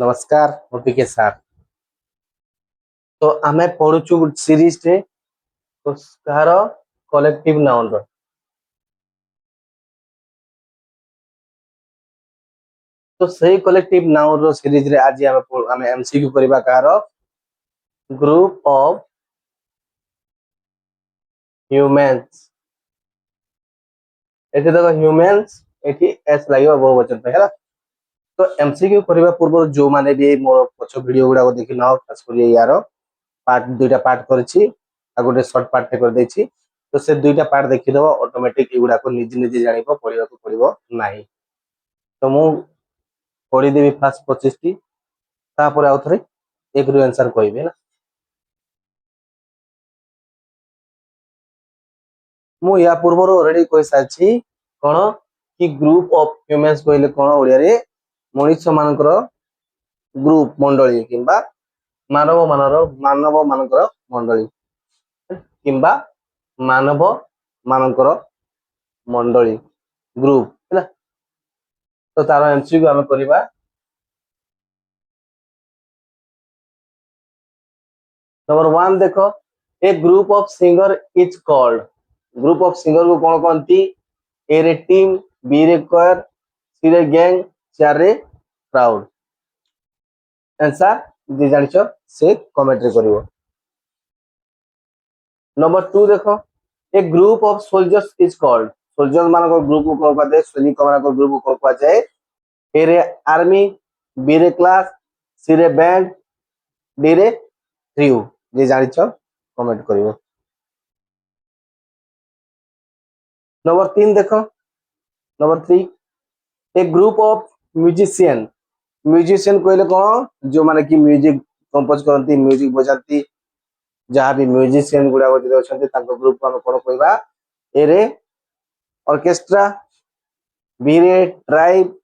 नमस्कार मोती के साथ। तो आमे पढुछु सीरीज रे तो कार कलेक्टिव नाउन रो तो सही कलेक्टिव नाउन रो सीरीज रे आज आमे एमसीक्यू करबा कार ग्रुप ऑफ ह्यूमंस। एठी देखो ह्यूमंस एठी एस लागो बहुवचन पे हैला। तो एमसीक्यू करबा पूर्व जो माने भी मोर पछ वीडियो गुडा को देखि नाओ खास करी यार पार्ट दुईटा पार्ट करछि आ गोटे शॉर्ट पार्ट कर देछि। तो से दुईटा पार्ट देखि दबो ऑटोमेटिक एगुडा को निज निज जानिबो पढिबा को पड़िबो नाही। तो मु पढ़ी देवी फास्ट 25 टी तापर आउ थरे एक रु आंसर कहबे ना। मु या पूर्व ऑलरेडी कहि साछि कोन कि ग्रुप ऑफ ह्यूमंस कहले कोन ओडिया रे मनुष्य मानकर ग्रुप मंडली किंबा मानव मानकर मंडली किंबा मानव मानकर मंडली ग्रुप हैला। तो तार एमसीक्यू हम करबा। नंबर 1 देखो a group of singer is called. Group of singer को कौन कहती? ए रे टीम, बी रे कोयर, सी रे गैंग, चार रे क्राउड। आंसर जे जानिछो से कमेंट रे करिवो। नंबर 2 देखो a group of soldiers is called. Soldier मानको ग्रुप को कोन कहते? सैनिक मानको ग्रुप को कोन कहते? ए रे आर्मी, बी रे क्लास, सी रे बैंड, डी रे क्रू। जे जानिछो कमेंट करिवो। नंबर 3 देखो number 3 A group of musician. Musician कहले कौन? जो माने कि म्यूजिक कंपोज करती, म्यूजिक बजाती, जहाँ भी म्यूजिशियन गुडा जदि अछंती तांको ग्रुप को हम कोन कहबा? ए रे ऑर्केस्ट्रा, बी रे ट्राइब,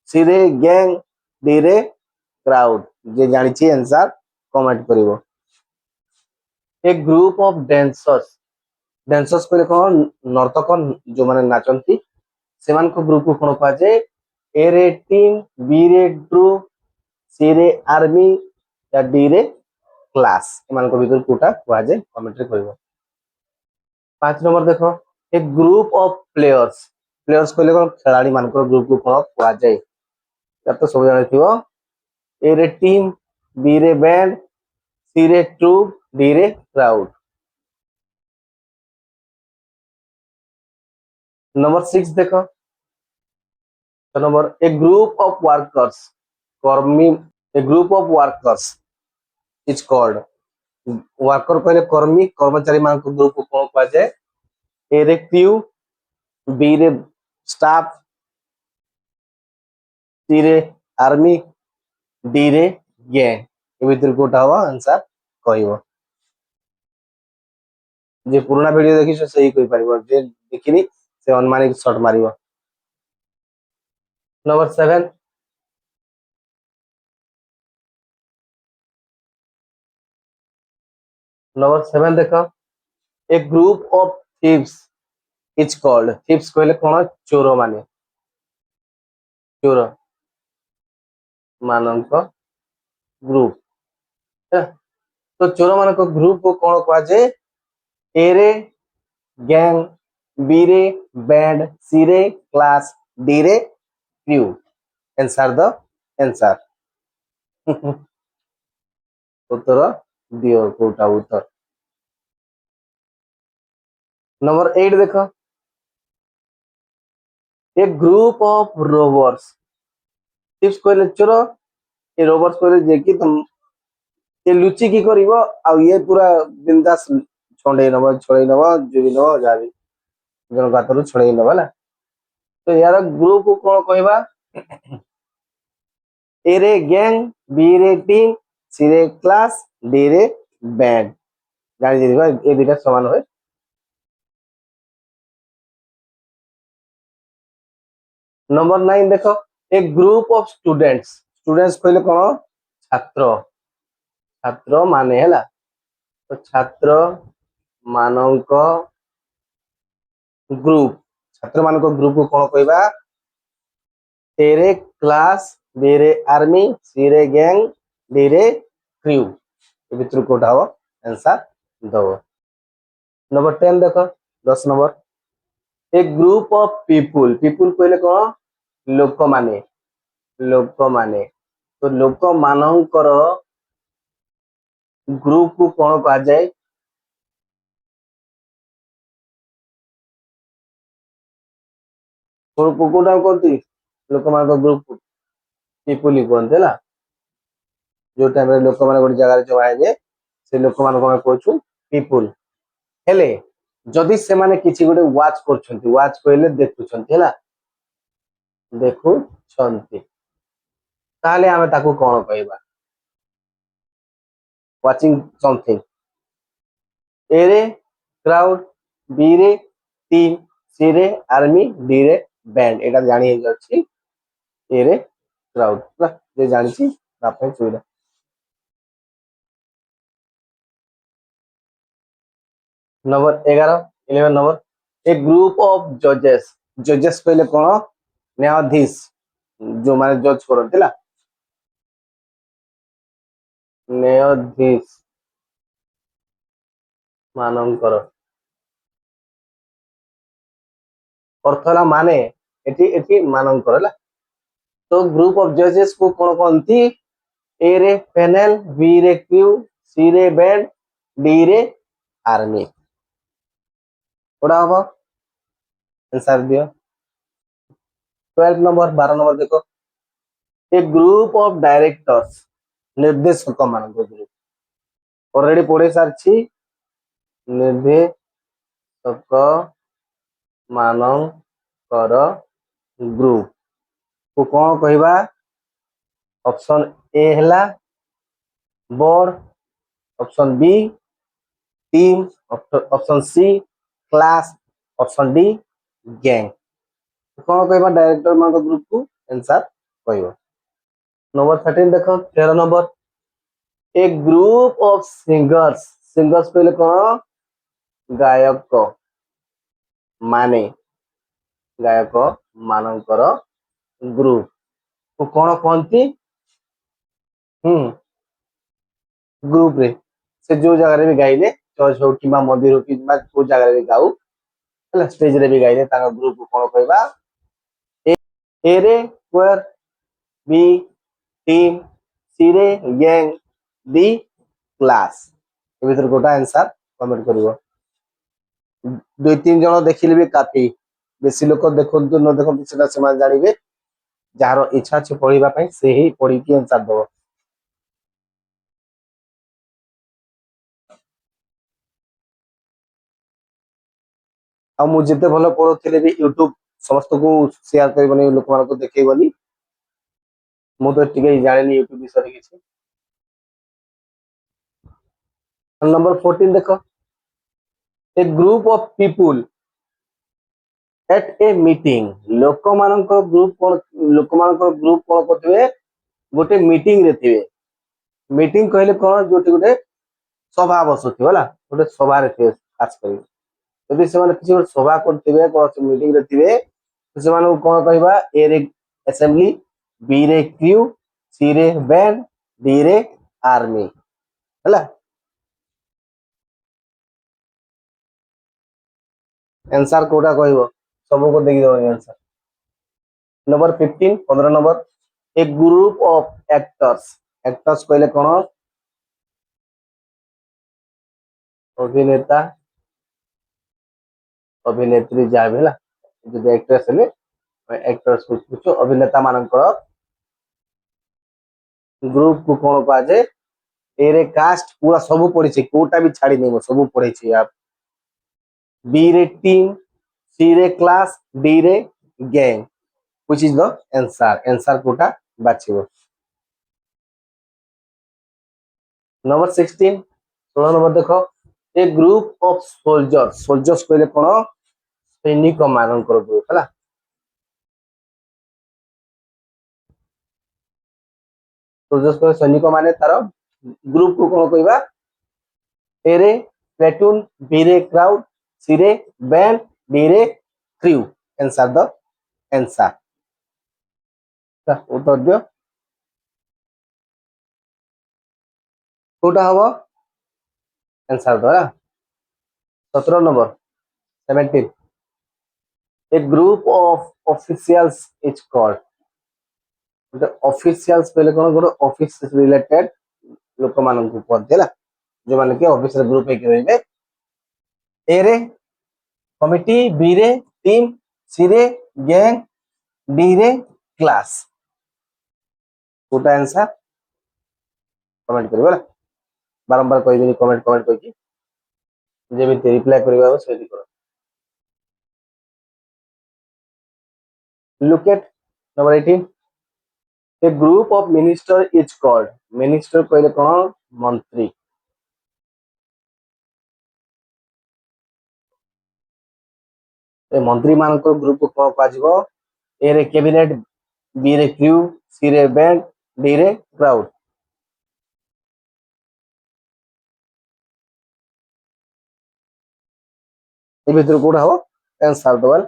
सी रे गैंग, डी रे क्राउड। जे जानिछि आंसर कमेंट करिवो। A group of dancers. Dancers कहले कौन? नर्तक जो माने नाचंती सेमान को ग्रुप को कोन कहबा? ए रे टीम, बी रे ट्रूप, सी रे आर्मी या डी रे क्लास। एमान को भीतर कोटा कुआ जाय कमेंट रे कहबो। 5 नंबर देखो a group of players. Players कहले कोन? खिलाड़ी मान को ग्रुप को कोन कुआ जाय? या तो सब जानि थिवो। ए रे टीम, बी रे बैंड, सी रे ट्रूप, डी रे क्राउड। नंबर 6 देखो तो number a group of workers. कर्मी a group of workers is called. Worker कहले कर्मी, कर्मचारी मान को ग्रुप को कोन कहबा जाय? ए रे क्रू, बी रे स्टाफ, सी रे आर्मी, डी रे गैंग। ए भीतर कोटा हो आंसर कहबो। जे पुराना वीडियो देखिछो सही कहि परिबो, जे देखिनी से अनुमानिक शॉट मारिबो। नंबर 7 नंबर 7 देखो a group of thieves is called. Thieves कहले कोन? चोर माने, चोर मानक ग्रुप। तो चोर मानक ग्रुप को कोन कहबा जाय? ए रे गैंग, बी रे बैंड, सी रे क्लास, डी रे क्रू। Answer the answer. उत्तर दियो कोटा उत्तर। नंबर 8 देखो ए ग्रुप ऑफ रोवर्स। टिप्स कहले चोर, ए रोवर्स कहले जे कि तुम ये लुचि की करिवो आ ये पूरा बिंदास छड़े नबो जुबी नबो जाबी जन गातरो छड़े नबो होला। तो यार ग्रुप को कोन कहबा? ए रे गैंग, बी रे टीम, सी रे क्लास, डी रे बैंड। जानि दिबा ए दुटा समान होय। नंबर 9 देखो a group of students. Students कहले कोन? छात्र, छात्र माने हैला। तो छात्र मानक ग्रुप, छात्र मानक ग्रुप को कोन कहबा? ए रे क्लास, B रे आर्मी, C रे गैंग, D रे क्रू। ए भितर कोटा हो आंसर दबो। नंबर 10 देखो 10 number. A group of people, people कहले कोन लोक माने, लोक माने। तो लोक मानकर ग्रुप को कोन कहा जाए? कोटा कोनती लोक मान ग्रुप पीपुल ही कहते है। जो टाइम रे लोक माने गोटे जगह जमा हे से लोक मान को कहछु पीपुल। हेले जदि से माने किछि गोटे वाच करछंती, वाच कहले देखुछंती हैला, देखुछंती, ताले आमे ताकू कोन कहबा? Watching something. ए रे क्राउड, बी रे टीम, सी रे आर्मी, डी रे बैंड। एटा जानि हे जाछि ए रे क्राउड ना, जे जानि छी तापे सुविधा। Number 11 number. A group of जजेस, जजेस कहले कोन? न्यायाधीश, जो माने जज करते ला, न्यायाधीश मानकर अर्थ ला माने एठी एठी मानकर ला। तो ग्रुप ऑफ जजेस को कोन कोनती? ए रे पैनल, बी रे क्रू, सी रे बैंड, डी रे आर्मी। कोड़ा हो आंसर दियो। 12 नंबर 12 नंबर देखो। ए ग्रुप ऑफ डायरेक्टर्स, निर्देशक मान ग्रुप। ऑलरेडी पढ़े सारछि निर्देशक मानकर ग्रुप को कौन कहबा? ऑप्शन ए हैला board, option B team, option C class, option D gang. कौन कहबा डायरेक्टर मान ग्रुप को? आंसर कहबो। नंबर 13 देखो 13 number. A group of singers, singers पहले कौन? गायक माने, गायक मानकर ग्रुप को कौन कहती? ग्रुप रे से जो जगह रे भी गाइले, चर्च हो कि मंदिर हो कि को जगह रे गाऊ हला, स्टेज रे भी गाइले ताका ग्रुप को कौन कहबा? ए रे क्वायर, बी टीम, सी रे गैंग, डी क्लास। ए भीतर कोटा आंसर कमेंट करिवो। 2-3 जण देखिले भी काफी, बेसी लोक देखंतु न देखंतु सेटा समान जानिबे। जार इच्छा अछि पढिबा पई से ही पढि कि आंसर दबो। आ मु जेते भलो पढुथिले भी यूट्यूब समस्त को शेयर करबनी, लोक मान को देखैबनी। मु तो टिके जानिनी यूट्यूब विषय किछि। नंबर 14 देखो। A group of people at a meeting, लोक मान ग्रुप कोन, लोक मान ग्रुप कोन करथिबे? गोटे मीटिंग रे थिबे। मीटिंग कहले कोन? जोटी गोटे सभा बसुथिबे होला, गोटे सभा रे थिबे खास करी। यदि से माने किसी गोटे सभा करथिबे, कोन मीटिंग रे थिबे, तो से माने कोन कहबा? ए रे असेंबली, बी रे क्रू, सी रे बैंड, डी रे आर्मी होला। आंसर कोटा कहबो? सब को देखि दो answer. Number 15 15 number. A group of actors, actors कहले कोन? अभिनेता अभिनेत्री जा भेला, जो एक्ट्रेस हेले एक्टर्स को पूछो। अभिनेता मानकर ग्रुप को कोन कहा जाए? ए रे कास्ट, पूरा सब पढ़ी छी, कोटा भी छाड़ी नहीं, सब पढ़ी छी आप। बी रे टीम, सी रे क्लास, डी रे gang. Which is the answer? Answer कोटा बाछिबो। नंबर 16 16 नंबर देखो। A group of soldiers, soldiers कहले कोन? सैनिक मानकर ग्रुप हैला। सोल्जर्स को सैनिक माने तार ग्रुप को कोन कहबा? ए रे प्लेटून, बी रे क्राउड, सी रे बैंड, डी रे क्रू। आंसर द आंसर उत्तर दियो। कोटा हबो आंसर दो 17 number 17 A group of officials is called गोटे ऑफिशियल्स पहले कोन गोटे ऑफिस रिलेटेड लोक मान को कहते है जो माने के ऑफिस रे ग्रुप एक रहिबे ए रे कमिटी बी रे टीम सी रे गैंग डी रे क्लास कोटा आंसर कमेंट करिबो बारंबार कहि देनी कमेंट कमेंट कहि जेमिति रिप्लाई करिबा सेति करो look at number 18 a group of minister is called minister कहले कोन मंत्री ए मंत्री मान को ग्रुप को कोन पाजिबो ए रे कैबिनेट बी रे क्रू सी रे बैंड डी रे क्राउड ए भीतर कोड हो आंसर दबल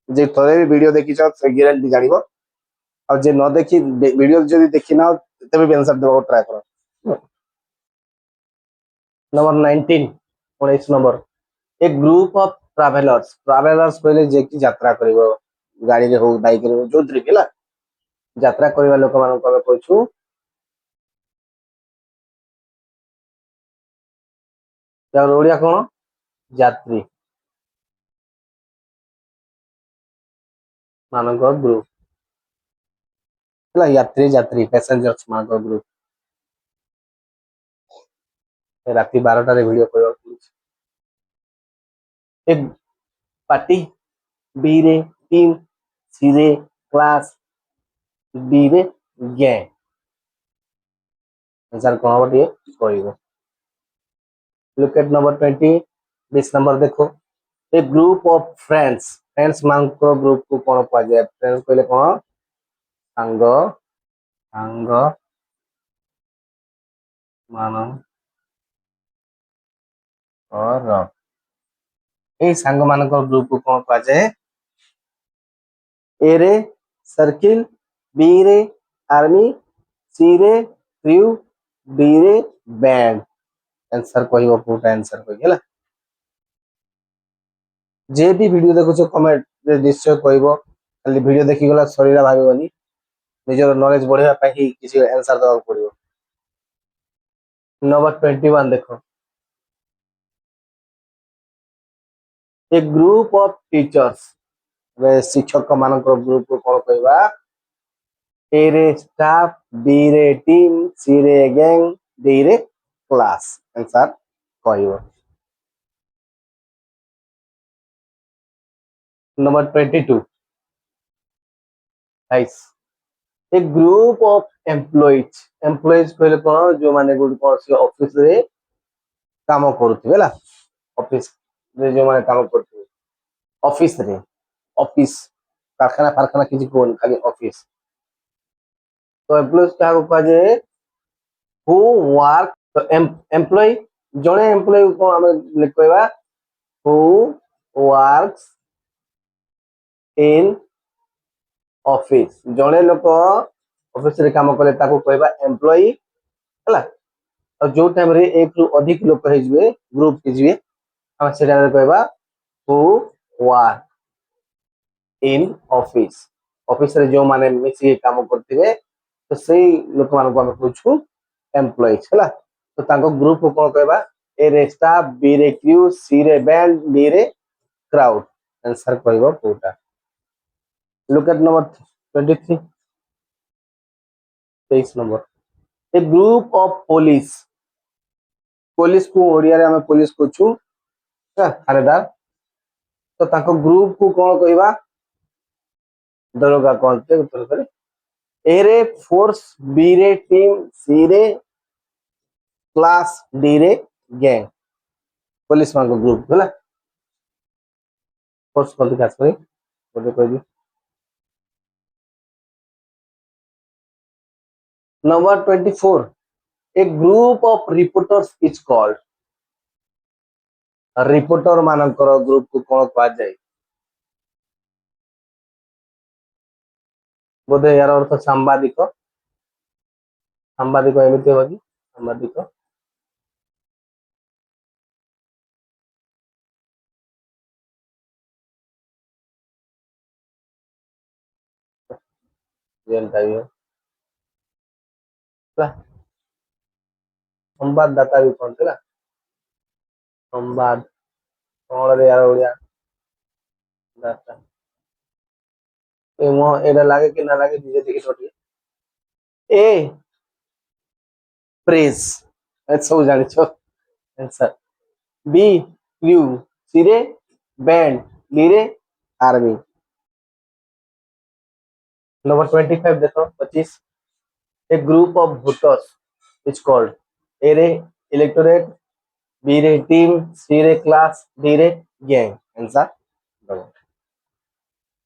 जे थोड़े भी वीडियो देखि छ से गारंटी जानिबो और जे न देखी वीडियो जदी देखि ना तबे भी आंसर देबो ट्राई करो number 19 19 number a group of travellers travellers पहले जे की यात्रा करिवो गाड़ी रे हो बाइक रे हो जोद्री केला यात्रा करबा लोक मान को कहछु या ओडिया कोन यात्री मान को ग्रुप यात्री यात्री पैसेंजर्स मान को ग्रुप राति 12 रे वीडियो करबा एक पार्टी बी रे टीम सी रे क्लास डी रे गैंग आंसर कोन बटिए कहइबो लुक एट नंबर 20 20 नंबर देखो a group of friends friends मान को ग्रुप को कोन कह जाय फ्रेंड्स कहले कोन संग संग मान और ए संग मान को ग्रुप को कोन कह जाय ए रे सर्किल बी रे आर्मी सी रे क्रू डी रे बैंड आंसर कहइबो पूरा आंसर कहला जे भी वीडियो देखो छ कमेंट रे निश्चय कहइबो खाली वीडियो देखि गला शरीर भाबिबनी निजर नॉलेज बढ़िया पाई ही किसी आंसर दवा पड़िबो नंबर 21 देखो ए ग्रुप ऑफ टीचर्स वे शिक्षक मान ग्रुप को कोन कहबा ए रे स्टाफ बी रे टीम सी रे गैंग डी रे क्लास आंसर कहइबो number 22 nice a group of employees कहले कोन जो माने गुड कोन से ऑफिस रे काम करूथिबेला ऑफिस रे जो माने काम करथिबे ऑफिस रे ऑफिस कारखाना कारखाना किछि कोन खाली ऑफिस तो एम्प्लॉइज का कह जे हु वर्क तो एम्प्लॉय जणे एम्प्लॉय को हम कहबा हु वर्क्स इन ऑफिस जणे लोक ऑफिस रे काम करे ताको कहबा एम्प्लॉय हला और जो टाइम रे एक रु अधिक लोक हे जबे ग्रुप के जबे हम से टाइम रे कहबा who work in office office रे जो माने मिसी काम करथिबे तो सेही लोक मान को हम पूछू एम्प्लॉइज हला तो ताको ग्रुप को कोन कहबा ए रे स्टाफ बी रे क्रू सी रे बैंड डी रे क्राउड आंसर कहबो पूरा look at number 23 23 number a group of police police को ओडिया रे हम पुलिस कोछु थानेदार तो ताको ग्रुप को कोन कहबा दरोगा कहते उत्तर करे ए रे फोर्स बी रे टीम सी रे क्लास डी रे गैंग पुलिस मान को ग्रुप होला फोर्स कहते खास करे बोले कह दी number 24 a group of reporters is called reporter मानकर ग्रुप को कोन कह जाय बोधे यार अर्थ सांबादिक सांबादिक एमिति होगी सांबादिक ଯେନ୍ଟା ବି ହଉ ହେଲା ସମ୍ବାଦଦାତା ବି କହନ୍ତି ହେଲା ସମ୍ବାଦ କଣରେ ୟାର ଓଡିଆ ଦାତା ଏଇଟା ଲାଗେ କି ନା ଲାଗେ ନିଜେ ଦେଖିଛ ଟିକେ ଏ ପ୍ରେସ୍ ଏ ସବୁ ଜାଣିଛ आंसर बी क्रू सी रे बैंड डी रे आर्मी नंबर 25 देखो 25 a group of voters is called a रे इलेक्टोरेट बी रे टीम सी रे क्लास डी रे गैंग आंसर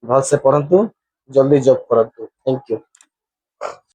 भल से पढ़ंतु जल्दी जॉब करंतु थैंक यू